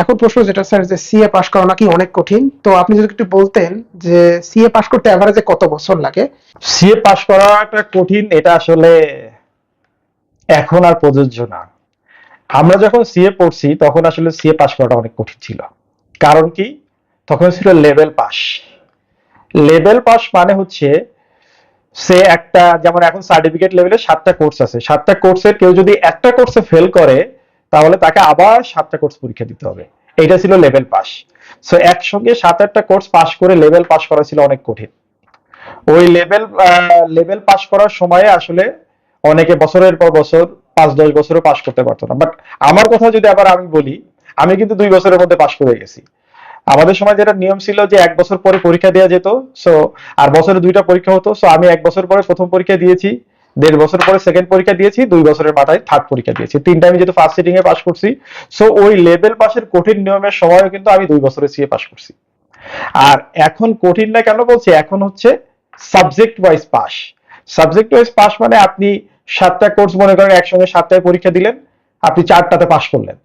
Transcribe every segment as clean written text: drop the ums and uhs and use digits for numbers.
এখন প্রশ্ন যেটা স্যার, যে সিএ পাশ করা নাকি অনেক কঠিন, তো আপনি যদি একটু বলতেন যে সিএ পাশ করতে এভারেজে কত বছর লাগে? সিএ পাস করাটা কঠিন এটা আসলে এখন আর প্রযোজ্য না। আমরা যখন সিএ পড়ছি তখন আসলে সিএ পাস করাটা অনেক কঠিন ছিল। কারণ কি? তখন ছিল লেভেল পাস। লেভেল পাস মানে হচ্ছে সে একটা, যেমন এখন সার্টিফিকেট লেভেলে 7টা কোর্স আছে, 7টা কোর্সের কেউ যদি একটা কোর্সে ফেল করে তাহলে তাকে আবার 7টা কোর্স পরীক্ষা দিতে হবে। এইটা ছিল লেভেল পাস। সো একসঙ্গে 7-8টা কোর্স পাস করে লেভেল পাস করা ছিল অনেক কঠিন। ওই লেভেল পাস করার সময়ে আসলে অনেকে বছরের পর বছর 5-10 বছরও পাস করতে পারতো না। বাট আমার কথা যদি আবার আমি বলি, আমি কিন্তু 2 বছরের মধ্যে পাস করে গেছি। আমাদের সময় যেটা নিয়ম ছিল যে 1 বছর পরে পরীক্ষা দেওয়া যেত। সো আর বছরে 2টা পরীক্ষা হতো। সো আমি 1 বছর পরে প্রথম পরীক্ষা দিয়েছি, 1.5 বছর পরে সেকেন্ড পরীক্ষা দিয়েছি, 2 বছরের মাথায় থার্ড পরীক্ষা দিয়েছি। 3টা আমি যেহেতু ফার্স্ট সিটিং এ পাস করছি, সো ওই লেভেল পাসের কঠিন নিয়মের সময়ও কিন্তু আমি 2 বছরে সিএ পাস করছি। আর এখন কঠিন না কেন বলছি, এখন হচ্ছে subject wise pass. Subject wise pass মানে আপনি 7টা কোর্স মনে করেন একসঙ্গে 7টায় পরীক্ষা দিলেন, আপনি 4টাতে পাস করলেন।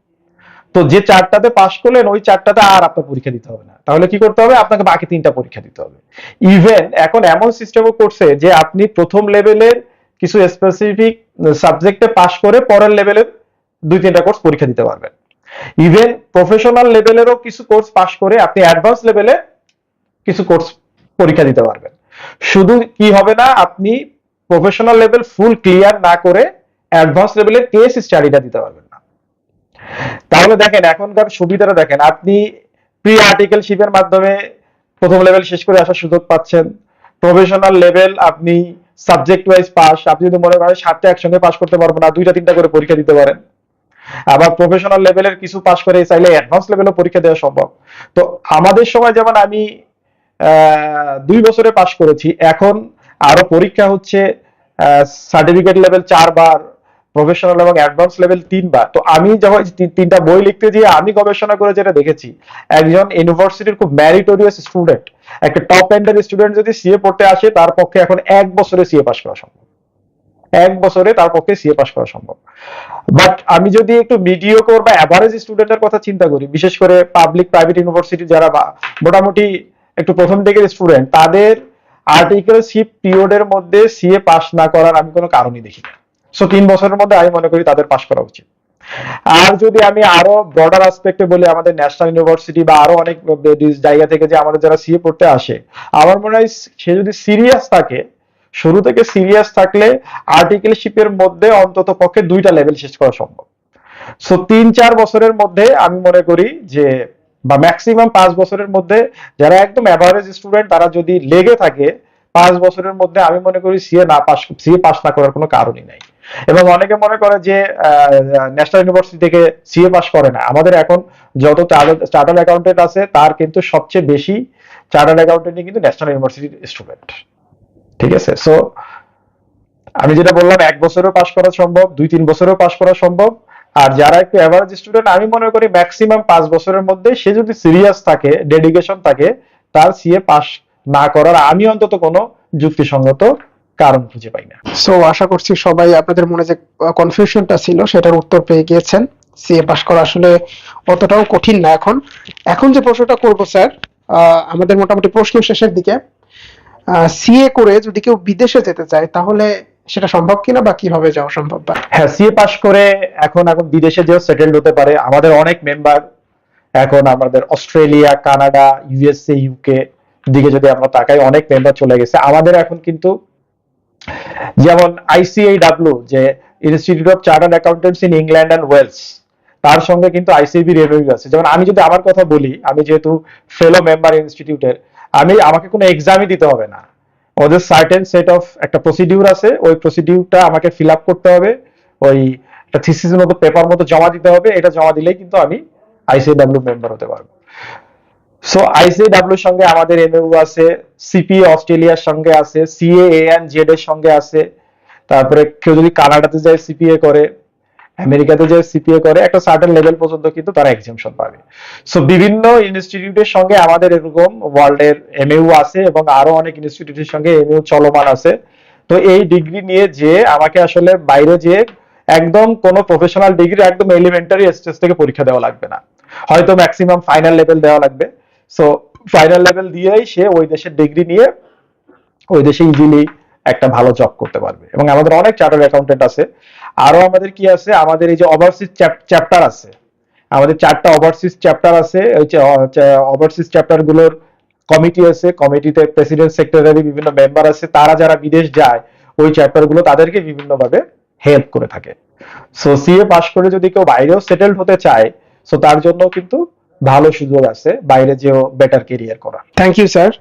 তো যে 4টাতে পাস করলেন ওই 4টাতে আর আপনার পরীক্ষা দিতে হবে না। তাহলে কি করতে হবে? আপনাকে বাকি 3টা পরীক্ষা দিতে হবে। ইভেন এখন এমন সিস্টেমও করছে যে আপনি প্রথম লেভেলের কিছু স্পেসিফিক সাবজেক্টে পাস করে পরের লেভেলের 2-3টা কোর্স পরীক্ষা দিতে পারবেন। ইভেন প্রফেশনাল লেভেলেরও কিছু কোর্স পাস করে আপনি অ্যাডভান্স লেভেলে কিছু কোর্স পরীক্ষা দিতে পারবেন। শুধু কি হবে না, আপনি প্রফেশনাল লেভেল ফুল ক্লিয়ার না করে অ্যাডভান্স লেভেলের কেস স্টাডিটা দিতে পারবেন না। তাহলে দেখেন এখনকার সুবিধাটা দেখেন, আপনি প্রি আর্টিকেলশিপের মাধ্যমে প্রথম লেভেল শেষ করে আসার সুযোগ পাচ্ছেন। প্রফেশনাল লেভেল আপনি সাবজেক্ট ওয়াইজ পাস, আপনি যদি মনে করেন 7টা একসঙ্গে পাস করতে পারবো না, 2টা 3টা করে পরীক্ষা দিতে পারেন। আবার প্রফেশনাল লেভেলের কিছু পাস করে চাইলে অ্যাডভান্স লেভেলও পরীক্ষা দেওয়া সম্ভব। তো আমাদের সময় যেমন আমি 2 বছরে পাস করেছি, এখন আরো পরীক্ষা হচ্ছে সার্টিফিকেট লেভেল 4 বার, প্রফেশনাল এবং অ্যাডভান্স লেভেল 3 বার। তো আমি যখন 3টা বই লিখতে গিয়ে আমি গবেষণা করে যেটা দেখেছি, একজন ইউনিভার্সিটির খুব ম্যারিটোরিয়াস স্টুডেন্ট, একটা টপ এন্ডের স্টুডেন্ট যদি সিএ পড়তে আসে তার পক্ষে এখন 1 বছরে সিএ পাস করা সম্ভব। 1 বছরে তার পক্ষে সিএ পাস করা সম্ভব। বাট আমি যদি একটু মিডিওকর বা অ্যাভারেজ স্টুডেন্টের কথা চিন্তা করি, বিশেষ করে পাবলিক প্রাইভেট ইউনিভার্সিটি যারা মোটামুটি একটু প্রথম দিকের স্টুডেন্ট, তাদের আর্টিকেলশিপ পিরিয়ডের মধ্যে সিএ পাস না করার আমি কোনো কারণই দেখি না। সো 3 বছরের মধ্যে আমি মনে করি তাদের পাস করা উচিত। আর যদি আমি আরো ব্রডার আসপেক্টে বলি, আমাদের ন্যাশনাল ইউনিভার্সিটি বা আরো অনেক জায়গা থেকে যে আমাদের যারা সিএ পড়তে আসে, আমার মনে হয় সে যদি সিরিয়াস থাকে, শুরু থেকে সিরিয়াস থাকলে আর্টিকেলশিপের মধ্যে অন্তত পক্ষে 2টা লেভেল শেষ করা সম্ভব। সো 3-4 বছরের মধ্যে আমি মনে করি যে, বা ম্যাক্সিমাম 5 বছরের মধ্যে যারা একদম অ্যাভারেজ স্টুডেন্ট তারা যদি লেগে থাকে, 5 বছরের মধ্যে আমি মনে করি সিএ পাস না করার কোনো কারণই নাই। এবং অনেকে মনে করে যে ন্যাশনাল ইউনিভার্সিটি থেকে সিএ পাস করে না। আমাদের এখন যত চার্টার্ড অ্যাকাউন্টেন্ট আছে তার কিন্তু সবচেয়ে বেশি চার্টার্ড অ্যাকাউন্টেন্টই কিন্তু ন্যাশনাল ইউনিভার্সিটির স্টুডেন্ট। ঠিক আছে? সো আমি যেটা বললাম 1 বছরেও পাস করা সম্ভব, 2-3 বছরেও পাস করা সম্ভব। আর যারা একটু অ্যাভারেজ স্টুডেন্ট, আমি মনে করি ম্যাক্সিমাম 5 বছরের মধ্যে সে যদি সিরিয়াস থাকে, ডেডিকেশন থাকে, তার সিএ পাস না করার আমি অন্তত কোনো যুক্তিসঙ্গত কারণ খুঁজে পাই না। সো আশা করছি সবাই আপনাদের মনে যে কনফিউশনটা ছিল সেটার উত্তর পেয়ে গিয়েছেন। সিএ পাশ করা আসলে অতটাও কঠিন না। এখন এখন যে প্রশ্নটা করব স্যার, আমাদের মোটামুটি প্রশ্ন শেষের দিকে। সিএ করে যদি কেউ বিদেশে যেতে চায় তাহলে সেটা সম্ভব কিনা, বা কিভাবে যাওয়া সম্ভব? বা হ্যাঁ, সিএ পাস করে এখন এখন বিদেশে যেও সেটেলড হতে পারে। আমাদের অনেক মেম্বার এখন আমাদের অস্ট্রেলিয়া, কানাডা, ইউএসএ, ইউকে দিকে যদি আমরা তাকাই, অনেক মেম্বার চলে গেছে। আমাদের এখন কিন্তু যেমন আইসিএডব্লিউ, যে institute of chartered accountants in England and Wales, তার সঙ্গে কিন্তু আইসিবি রেভিনিউ আছে। যেমন আমি যদি আমার কথা বলি, আমি যেহেতু ফেলো মেম্বার ইনস্টিটিউটের, আমাকে কোনো এক্সামই দিতে হবে না। ওদের সার্টেন সেট অফ একটা প্রসিডিউর আছে, ওই প্রসিডিউরটা আমাকে ফিল আপ করতে হবে, ওই একটা থিসিসের মতো পেপার মতো জমা দিতে হবে। এটা জমা দিলেই কিন্তু আমি আইসিএডব্লিউ মেম্বার হতে পারবো। সো আইসিডব্লিউর সঙ্গে আমাদের এমইউ আছে, সিপিএ অস্ট্রেলিয়ার সঙ্গে আছে, সিএএনজেড এর সঙ্গে আছে। তারপরে কেউ যদি কানাডাতে যায় সিপিএ করে, আমেরিকাতে যায় সিপিএ করে, একটা সার্টেন লেভেল পর্যন্ত কিন্তু তারা এক্সামশন পাবে। সো বিভিন্ন ইনস্টিটিউটের সঙ্গে আমাদের এরকম ওয়ার্ল্ডের এমইউ আছে এবং আরো অনেক ইনস্টিটিউটের সঙ্গে এমইউ চলমান আছে। তো এই ডিগ্রি নিয়ে যে আমাকে আসলে বাইরে যে একদম কোনো প্রফেশনাল ডিগ্রি একদম এলিমেন্টারি স্টেজ থেকে পরীক্ষা দেওয়া লাগবে না। হয়তো ম্যাক্সিমাম ফাইনাল লেভেল দেওয়া লাগবে। সো ফাইনাল লেভেল দিয়েই সে ওই দেশের ডিগ্রি নিয়ে ওই দেশে ইজিলি একটা ভালো জব করতে পারবে। এবং আমাদের অনেক চার্টার্ড অ্যাকাউন্টেন্ট আছে। আরো আমাদের কি আছে, আমাদের এই যে ওভারসিজ চ্যাপ্টার আছে, আমাদের 4টা ওভারসিজ চ্যাপ্টার আছে। ওই ওভারসিজ চ্যাপ্টার গুলোর কমিটি আছে, কমিটিতে প্রেসিডেন্ট সেক্রেটারি বিভিন্ন মেম্বার আছে, তারা যারা বিদেশ যায় ওই চ্যাপ্টার গুলো তাদেরকে বিভিন্ন ভাবে হেল্প করে থাকে। সো সিএ পাশ করে যদি কেউ বাইরেও সেটেলড হতে চায়, সো তার জন্য কিন্তু ভালো সুযোগ আছে বাইরে যেও বেটার কেরিয়ার করা। Thank you sir.